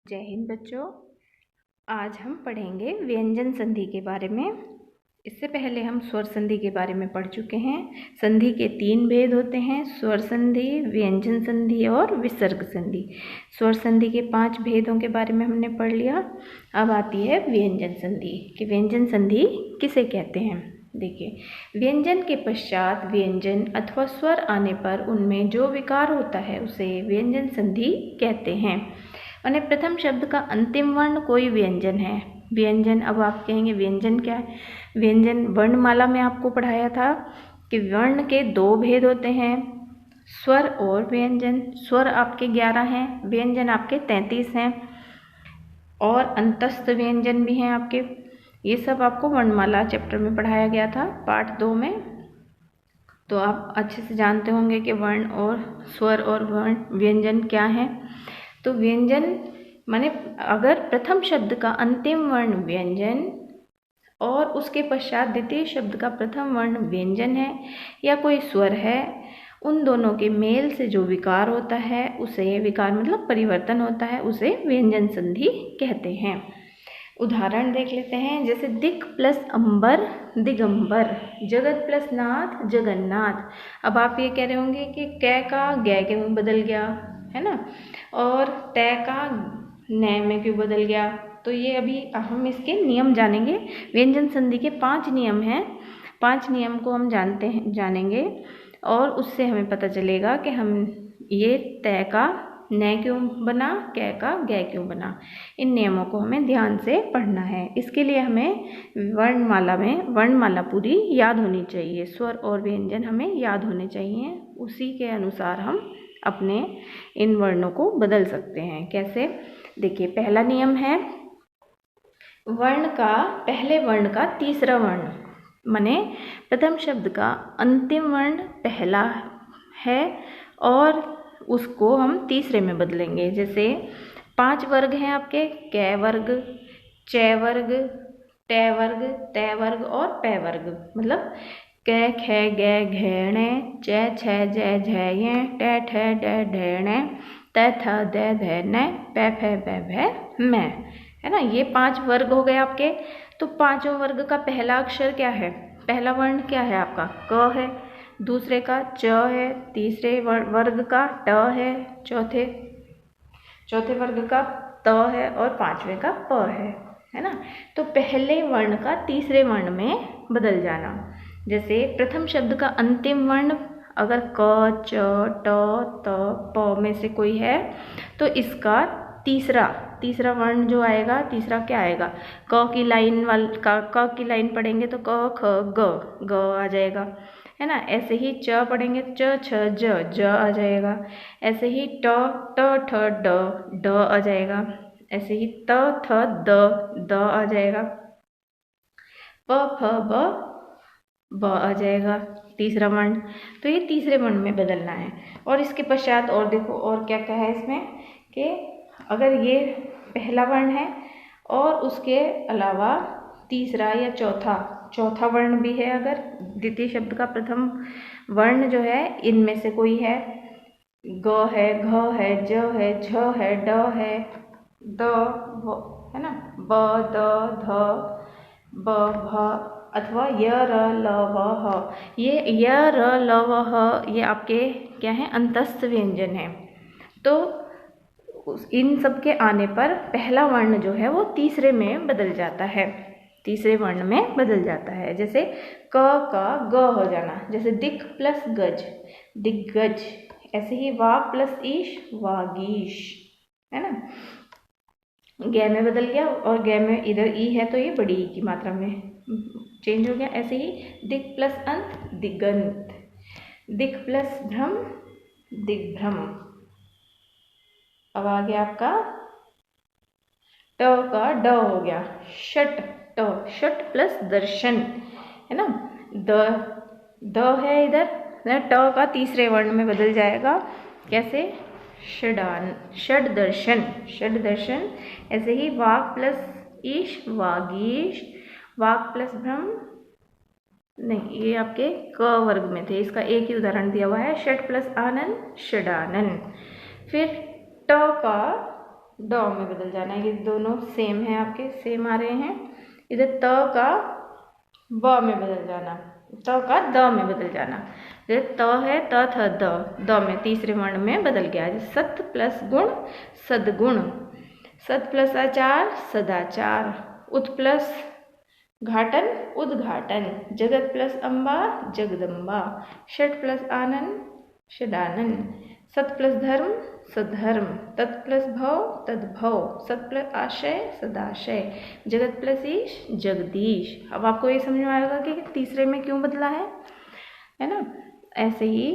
जय हिंद बच्चों। आज हम पढ़ेंगे व्यंजन संधि के बारे में। इससे पहले हम स्वर संधि के बारे में पढ़ चुके हैं। संधि के 3 भेद होते हैं, स्वर संधि, व्यंजन संधि और विसर्ग संधि। स्वर संधि के 5 भेदों के बारे में हमने पढ़ लिया। अब आती है व्यंजन संधि कि व्यंजन संधि किसे कहते हैं। देखिए, व्यंजन के पश्चात व्यंजन अथवा स्वर आने पर उनमें जो विकार होता है उसे व्यंजन संधि कहते हैं। और प्रथम शब्द का अंतिम वर्ण कोई व्यंजन है। व्यंजन, अब आप कहेंगे व्यंजन क्या है। व्यंजन वर्णमाला में आपको पढ़ाया था कि वर्ण के 2 भेद होते हैं, स्वर और व्यंजन। स्वर आपके 11 हैं, व्यंजन आपके 33 हैं और अंतस्थ व्यंजन भी हैं आपके। ये सब आपको वर्णमाला चैप्टर में पढ़ाया गया था, पार्ट 2 में। तो आप अच्छे से जानते होंगे कि वर्ण और स्वर और वर्ण व्यंजन क्या है। तो व्यंजन माने अगर प्रथम शब्द का अंतिम वर्ण व्यंजन और उसके पश्चात द्वितीय शब्द का प्रथम वर्ण व्यंजन है या कोई स्वर है, उन दोनों के मेल से जो विकार होता है उसे, विकार मतलब परिवर्तन होता है, उसे व्यंजन संधि कहते हैं। उदाहरण देख लेते हैं। जैसे दिक् प्लस अंबर दिगंबर, जगत प्लस नाथ जगन्नाथ। अब आप ये कह रहे होंगे कि कै का गै के में बदल गया है ना, और तै का नै में क्यों बदल गया। तो ये अभी हम इसके नियम जानेंगे। व्यंजन संधि के 5 नियम हैं। 5 नियम को हम जानेंगे और उससे हमें पता चलेगा कि हम ये तै का नै क्यों बना, कै का गै क्यों बना। इन नियमों को हमें ध्यान से पढ़ना है। इसके लिए हमें वर्णमाला पूरी याद होनी चाहिए। स्वर और व्यंजन हमें याद होने चाहिए, उसी के अनुसार हम अपने इन वर्णों को बदल सकते हैं। कैसे, देखिए, पहला नियम है पहले वर्ण का तीसरा वर्ण, माने प्रथम शब्द का अंतिम वर्ण पहला है और उसको हम तीसरे में बदलेंगे। जैसे 5 वर्ग हैं आपके, कै वर्ग, चै वर्ग, टै वर्ग, तै वर्ग और पै वर्ग। मतलब कै खे गै घैणे, चै छै जै झै, टै ठै डै ढैणे, तै थ दै धै नै, पै फै बै भै मैं, है ना। ये 5 वर्ग हो गए आपके। तो 5वें वर्ग का पहला अक्षर क्या है, पहला वर्ण क्या है आपका, क है। दूसरे का च है, तीसरे वर्ग का ट है, चौथे वर्ग का त है और 5वें का प है ना। तो पहले वर्ण का तीसरे वर्ण में बदल जाना। जैसे प्रथम शब्द का अंतिम वर्ण अगर क, च, ट, त, प में से कोई है तो इसका तीसरा वर्ण जो आएगा, तीसरा क्या आएगा, क की लाइन पढ़ेंगे तो क ख ग आ जाएगा, है ना। ऐसे ही च पढ़ेंगे, च छ ज आ जाएगा। ऐसे ही ट ठ ड आ जाएगा। ऐसे ही त थ द आ जाएगा। प फ ब आ जाएगा तीसरा वर्ण। तो ये तीसरे वर्ण में बदलना है। और इसके पश्चात और देखो और क्या क्या है इसमें कि अगर ये पहला वर्ण है और उसके अलावा तीसरा या चौथा वर्ण भी है, अगर द्वितीय शब्द का प्रथम वर्ण जो है इनमें से कोई है, ग है, घ है, ज है, झ है, ड है, द है ना, ब द ध ब भ अथवा य र ल व ह। ये य र ल व ह ये आपके क्या है, अंतस्थ व्यंजन है। तो इन सब के आने पर पहला वर्ण जो है वो तीसरे में बदल जाता है, तीसरे वर्ण में बदल जाता है। जैसे क का ग हो जाना, जैसे दिक् प्लस गज दिग्गज। ऐसे ही वाग प्लस ईश वागीश, है ना। गै में बदल गया और गै में इधर ई है तो ये बड़ी ई की मात्रा में चेंज हो गया। ऐसे ही दिक् प्लस अंत दिगंत, दिक् प्लस भ्रम दिग्भ्रम। अब आ गया आपका ट का ड हो गया, शट प्लस दर्शन, है ना। द है इधर, ट का तीसरे वर्ण में बदल जाएगा। कैसे, षड दर्शन। ऐसे ही वाग प्लस ईश वागीश, वाग प्लस भ्रम नहीं, ये आपके क वर्ग में थे, इसका एक ही उदाहरण दिया हुआ है, षट प्लस आनंद षडानन। फिर ट का ड में बदल जाना। ये दोनों सेम है, आपके सेम आ रहे हैं। इधर त का ब में बदल जाना, त का द में बदल जाना। इधर त है, त थ द में तीसरे वर्ण में बदल गया। सत प्लस गुण सदगुण, सत प्लस आचार सदाचार, उत प्लस घाटन उद्घाटन, जगत प्लस अम्बा जगदम्बा, षट प्लस आनंद षडानंद, सत प्लस धर्म सधर्म, तत् प्लस भव तद्भव, सत प्लस आशय सदाशय, जगत प्लस ईश जगदीश। अब आपको ये समझ में आएगा कि तीसरे में क्यों बदला है ना। ऐसे ही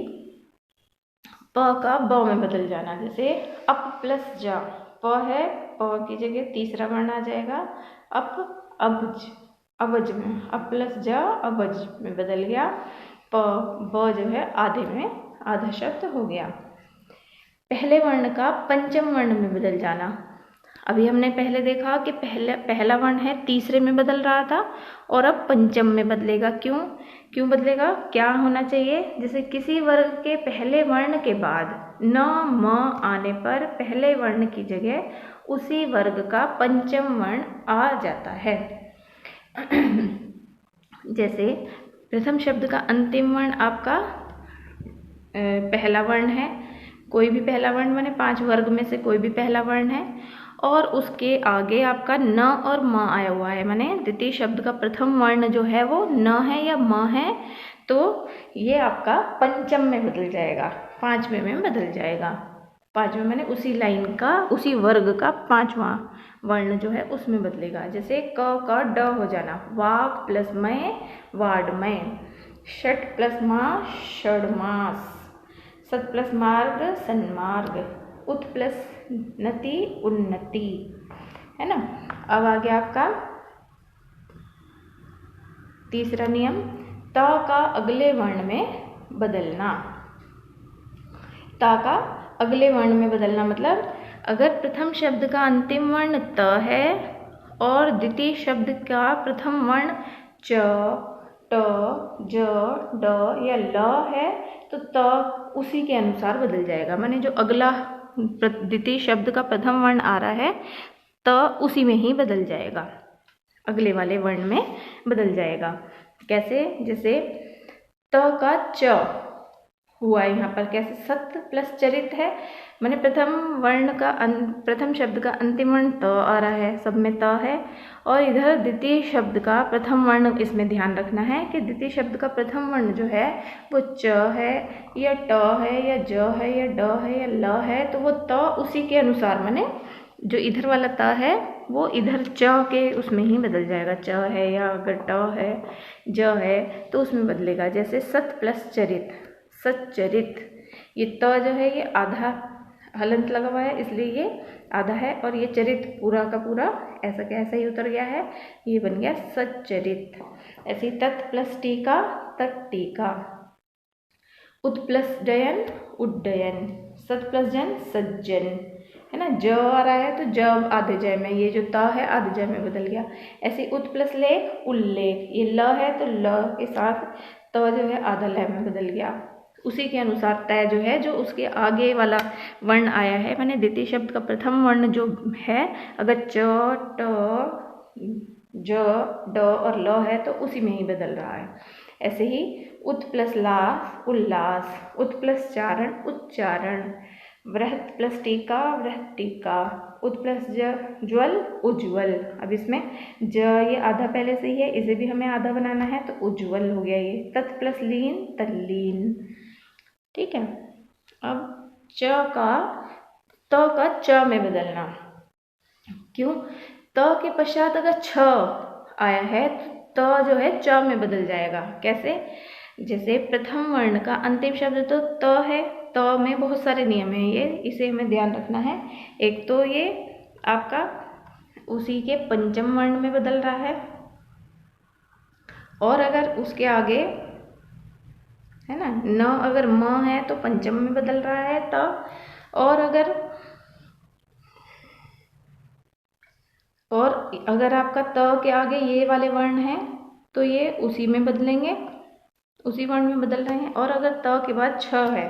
प का ब में बदल जाना। जैसे अप प्लस जा, प है, प की जगह तीसरा वर्ण आ जाएगा अप, अबज, अबज में अप प्लस जा अबज में बदल गया। प ब जो है आधे में आधा शब्द हो गया। पहले वर्ण का पंचम वर्ण में बदल जाना। अभी हमने पहले देखा कि पहला वर्ण है तीसरे में बदल रहा था और अब पंचम में बदलेगा। क्यों बदलेगा, क्या होना चाहिए। जैसे किसी वर्ग के पहले वर्ण के बाद न म आने पर पहले वर्ण की जगह उसी वर्ग का पंचम वर्ण आ जाता है। जैसे प्रथम शब्द का अंतिम वर्ण आपका पहला वर्ण है, कोई भी पहला वर्ण माने 5 वर्ग में से कोई भी पहला वर्ण है, और उसके आगे आपका न और म आया हुआ है, माने द्वितीय शब्द का प्रथम वर्ण जो है वो न है या म है, तो ये आपका पंचम में बदल जाएगा, 5वें में बदल जाएगा। 5वें माने उसी लाइन का, उसी वर्ग का 5वां वर्ण जो है उसमें बदलेगा। जैसे क ड हो जाना, वाक प्लस मैं वाडमय, षट प्लस माँ षडमास, सत प्लस मार्ग सन्मार्ग, उत प्लस नति उन्नति, है ना। अब आ गया आपका तीसरा नियम, त का अगले वर्ण में बदलना। त का अगले वर्ण में बदलना मतलब अगर प्रथम शब्द का अंतिम वर्ण त है और द्वितीय शब्द का प्रथम वर्ण च, ट, ज, ड या ल है तो त उसी के अनुसार बदल जाएगा। माने जो अगला द्वितीय शब्द का प्रथम वर्ण आ रहा है त उसी में ही बदल जाएगा, अगले वाले वर्ण में बदल जाएगा। कैसे, जैसे त का च हुआ यहाँ पर, कैसे, सत प्लस चरित है, माने प्रथम वर्ण का प्रथम शब्द का अंतिम वर्ण त आ रहा है, सब में त है, और इधर द्वितीय शब्द का प्रथम वर्ण, इसमें ध्यान रखना है कि द्वितीय शब्द का प्रथम वर्ण जो है वो च है या ट है या ज है या ड है या ल है, तो वो त उसी के अनुसार, माने जो इधर वाला त है वो इधर च के उसमें ही बदल जाएगा। च है या अगर ट है ज है तो उसमें बदलेगा। जैसे सत प्लस चरित, सच्चरित, ये त जो है ये आधा हलंत लगा हुआ है इसलिए ये आधा है, और ये चरित पूरा का पूरा ऐसा क्या ऐसा ही उतर गया है, ये बन गया सच्चरित। ऐसे ही तत् प्लस टीका तट्टीका, उत प्लस डयन उड्डयन, सत प्लस जन सज्जन, है ना। ज आ रहा है तो जब आधे जय में, ये जो त है आधे जय में बदल गया। ऐसे उत प्लस लेख उल्लेख, ये ल है तो ल के साथ त जो है आधा लय में बदल गया। उसी के अनुसार तय जो है, जो उसके आगे वाला वर्ण आया है, माने द्वितीय शब्द का प्रथम वर्ण जो है, अगर च, ट, ज, ड और ल है तो उसी में ही बदल रहा है। ऐसे ही उत प्लस लास उल्लास, उत प्लस चारण उच्चारण, वृहत प्लस टीका वृहत टीका, उत प्लस ज्वल उज्ज्वल। अब इसमें ज ये आधा पहले से ही है, इसे भी हमें आधा बनाना है तो उज्ज्वल हो गया ये। तत् प्लस लीन तल्लीन, ठीक है। अब च का त का च में बदलना। क्यों, त के पश्चात अगर छ आया है तो त जो है च में बदल जाएगा। कैसे, जैसे प्रथम वर्ण का अंतिम शब्द तो त है, त में बहुत सारे नियम हैं, ये इसे हमें ध्यान रखना है। एक तो ये आपका उसी के पंचम वर्ण में बदल रहा है, और अगर उसके आगे है ना न अगर म है तो पंचम में बदल रहा है त, और अगर आपका त के आगे ये वाले वर्ण हैं तो ये उसी में बदलेंगे, उसी वर्ण में बदल रहे हैं। और अगर त के बाद छ है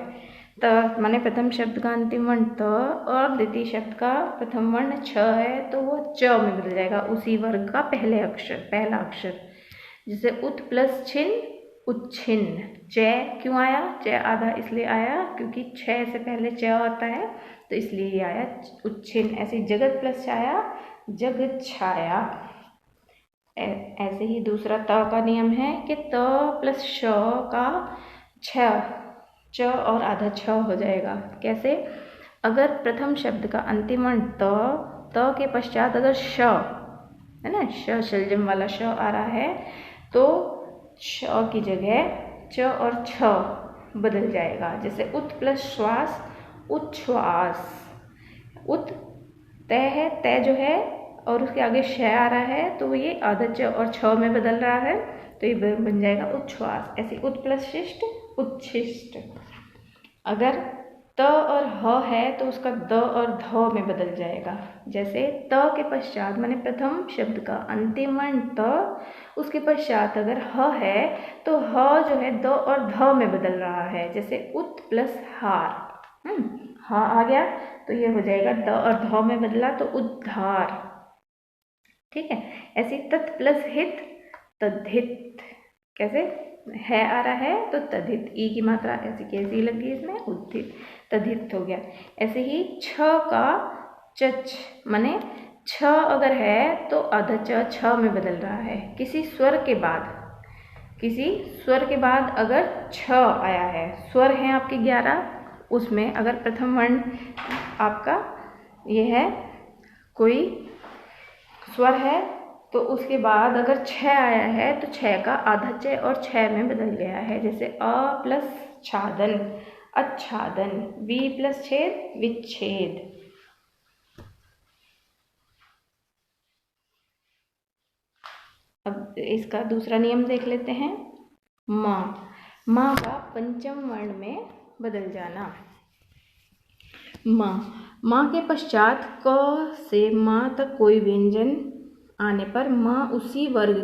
त माने प्रथम शब्द का अंतिम वर्ण त और द्वितीय शब्द का प्रथम वर्ण छ है तो वो च में बदल जाएगा, उसी वर्ग का पहला अक्षर। जैसे उत प्लस छिन्न उच्छिन्न। च क्यों आया? च आधा इसलिए आया क्योंकि छ से पहले च आता है तो इसलिए ये आया उच्छिन्न। ऐसे जगत प्लस छाया जग छाया। ऐसे ही दूसरा त का नियम है कि त प्लस श का च और आधा छ हो जाएगा। कैसे? अगर प्रथम शब्द का अंतिम वर्ण त के पश्चात अगर श है ना, श शलजम वाला श आ रहा है तो श की जगह च और छ बदल जाएगा। जैसे उत प्लस श्वास उच्छ्वास। उत तय है, तय जो है और उसके आगे श आ रहा है तो ये आधा च और छ में बदल रहा है तो ये बन जाएगा उच्छ्वास। ऐसे उत प्लस शिष्ट उच्छिष्ट। अगर त और ह है तो उसका द और ध में बदल जाएगा। जैसे त के पश्चात माने प्रथम शब्द का अंतिम वर्ण त, उसके पश्चात अगर ह है तो ह जो है द और ध में बदल रहा है। जैसे उत प्लस हार, ह आ गया तो ये हो जाएगा द और ध में बदला तो उद्धार। ठीक है। ऐसे तत् प्लस हित तद्धित। कैसे? है आ रहा है तो तद्धित, ई की मात्रा ऐसी कैसी लग गई इसमें, उद्धित, तद्धित हो गया। ऐसे ही छ का चच माने छ अगर है तो आधा च छ में बदल रहा है। किसी स्वर के बाद अगर छ आया है, स्वर हैं आपके 11, उसमें अगर प्रथम वर्ण आपका ये है कोई स्वर है तो उसके बाद अगर छ आया है तो छ का आधा च और छ में बदल गया है। जैसे अ प्लस छादन अच्छादन, वी प्लस छेद विच्छेद। अब इसका दूसरा नियम देख लेते हैं। माँ का पंचम वर्ण में बदल जाना। माँ के पश्चात क से माँ तक कोई व्यंजन आने पर माँ उसी वर्ग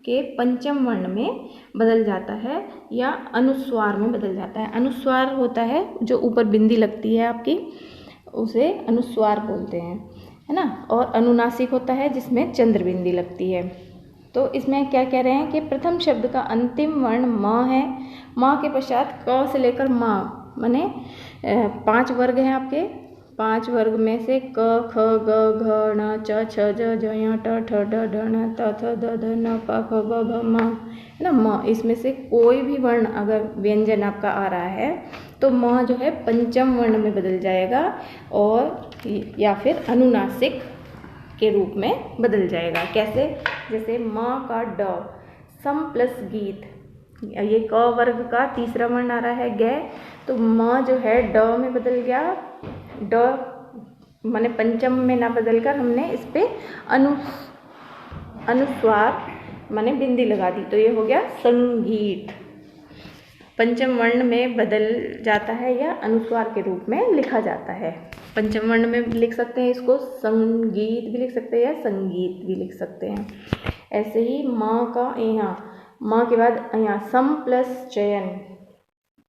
के पंचम वर्ण में बदल जाता है या अनुस्वार में बदल जाता है। अनुस्वार होता है जो ऊपर बिंदी लगती है आपकी, उसे अनुस्वार बोलते हैं, है ना। और अनुनासिक होता है जिसमें चंद्र बिंदी लगती है। तो इसमें क्या कह रहे हैं कि प्रथम शब्द का अंतिम वर्ण माँ है, माँ के पश्चात क से लेकर माँ माने 5 वर्ग हैं आपके। 5 वर्ग में से क ख ग घ ण च छ ज ज य ट ठ ड ढ ण त थ द ध न प फ ब भ म, है ना। म इसमें से कोई भी वर्ण अगर व्यंजन आपका आ रहा है तो म जो है पंचम वर्ण में बदल जाएगा और या फिर अनुनासिक के रूप में बदल जाएगा। कैसे? जैसे माँ का ड सम प्लस गीत, ये क वर्ग का तीसरा वर्ण आ रहा है ग, तो माँ जो है ड में बदल गया। ड माने पंचम में ना बदलकर हमने इस पे अनुस्वार माने बिंदी लगा दी तो ये हो गया संगीत। पंचम वर्ण में बदल जाता है या अनुस्वार के रूप में लिखा जाता है। पंचम वर्ण में लिख सकते हैं इसको, संगीत भी लिख सकते हैं या संगीत भी लिख सकते हैं। ऐसे ही माँ का यहाँ माँ के बाद यहाँ सम प्लस चयन,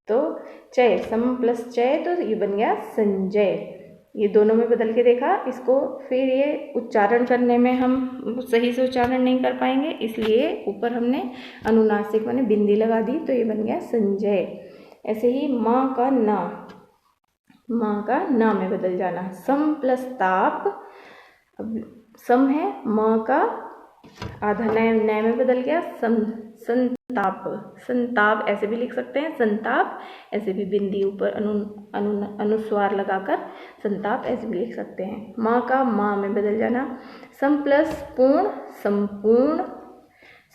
तो चय सम प्लस चय तो ये बन गया संजय। ये दोनों में बदल के देखा इसको, फिर ये उच्चारण करने में हम सही से उच्चारण नहीं कर पाएंगे, इसलिए ऊपर हमने अनुनासिक माने बिंदी लगा दी तो ये बन गया संजय। ऐसे ही माँ का न में बदल जाना। सम प्लस ताप, अब सम है, माँ का आधा नय में बदल गया संताप। संताप ऐसे भी लिख सकते हैं, संताप ऐसे भी बिंदी ऊपर अनुस्वार लगाकर संताप ऐसे भी लिख सकते हैं। माँ का माँ में बदल जाना। सम प्लस पूर्ण संपूर्ण,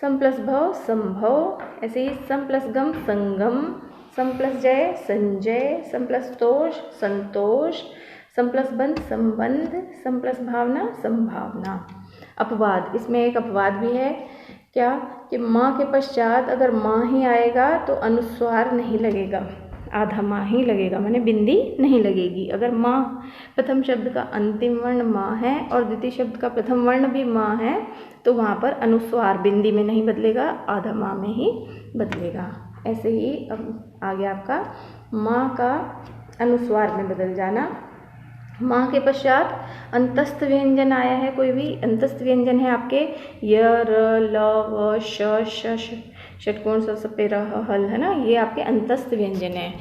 सम प्लस भव संभव, ऐसे ही सम प्लस गम संगम, सम प्लस जय संजय, सम प्लस तोष संतोष, सम प्लस बंध संबंध, सम प्लस भावना संभावना। अपवाद, इसमें एक अपवाद भी है क्या कि माँ के पश्चात अगर माँ ही आएगा तो अनुस्वार नहीं लगेगा, आधा माँ ही लगेगा माने बिंदी नहीं लगेगी। अगर माँ प्रथम शब्द का अंतिम वर्ण माँ है और द्वितीय शब्द का प्रथम वर्ण भी माँ है तो वहाँ पर अनुस्वार बिंदी में नहीं बदलेगा, आधा माँ में ही बदलेगा। ऐसे ही अब आ गया आपका माँ का अनुस्वार में बदल जाना। माँ के पश्चात अंतस्थ व्यंजन आया है, कोई भी अंतस्थ व्यंजन है आपके य, र, ल, व, श, षटकोण स, पे, र, हल है ना, ये आपके अंतस्थ व्यंजन है।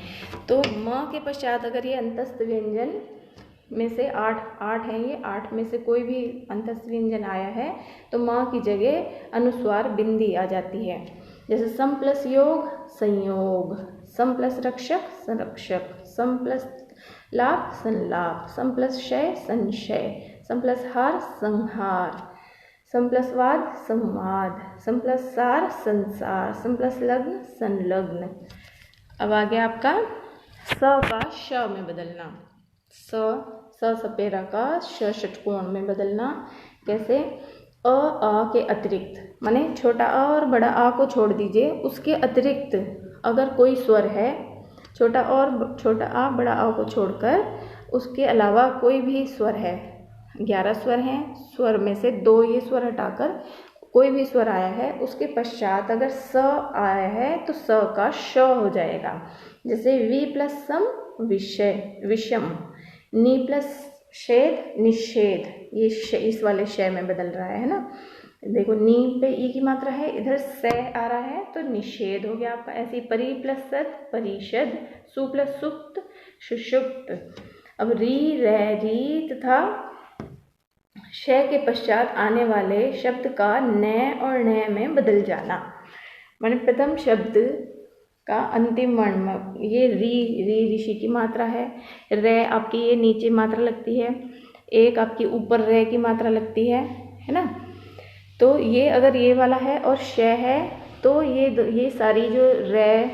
तो माँ के पश्चात अगर ये अंतस्थ व्यंजन में से 8 हैं, ये 8 में से कोई भी अंतस्थ व्यंजन आया है तो माँ की जगह अनुस्वार बिंदी आ जाती है। जैसे सम प्लस योग संयोग, सम प्लस रक्षक संरक्षक, सम प्लस लाभ संलाभ, सम प्लस क्षय संशय, सम प्लस हार संहार, सम प्लस वाद संवाद, सम प्लस सार संसार, सम प्लस लग्न संलग्न। अब आ गया आपका स का श में बदलना। स सपेरा का श षटकोण में बदलना। कैसे? आ के अतिरिक्त, माने छोटा आ और बड़ा आ को छोड़ दीजिए, उसके अतिरिक्त अगर कोई स्वर है, छोटा आ बड़ा आ को छोड़कर उसके अलावा कोई भी स्वर है, 11 स्वर हैं, स्वर में से 2 ये स्वर हटाकर कोई भी स्वर आया है, उसके पश्चात अगर स आया है तो स का श हो जाएगा। जैसे वी प्लस सम विषय विषम, नी प्लस शेद निषेध, ये इस वाले शय में बदल रहा है ना। देखो नी पे ई की मात्रा है, इधर से आ रहा है तो निषेध हो गया आपका। ऐसे परि प्लस सद परिषद, सु प्लस सुप्त सुषुप्त। अब री रै री तथा शय के पश्चात आने वाले शब्द का न और न में बदल जाना। माने प्रथम शब्द का अंतिम वर्ण, ये री ऋषि की मात्रा है, रे आपकी ये नीचे मात्रा लगती है, एक आपकी ऊपर रे की मात्रा लगती है ना। तो ये अगर ये वाला है और श है तो ये सारी जो रे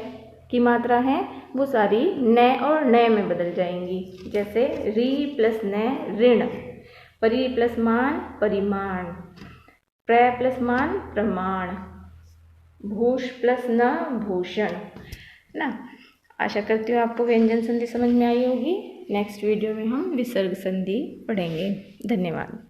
की मात्रा है वो सारी न और न में बदल जाएंगी। जैसे री प्लस न ऋण, परि प्लस मान परिमाण, प्र प्लस मान प्रमाण, भूष प्लस न भूषण ना। आशा करती हूँ आपको व्यंजन संधि समझ में आई होगी। नेक्स्ट वीडियो में हम विसर्ग संधि पढ़ेंगे। धन्यवाद।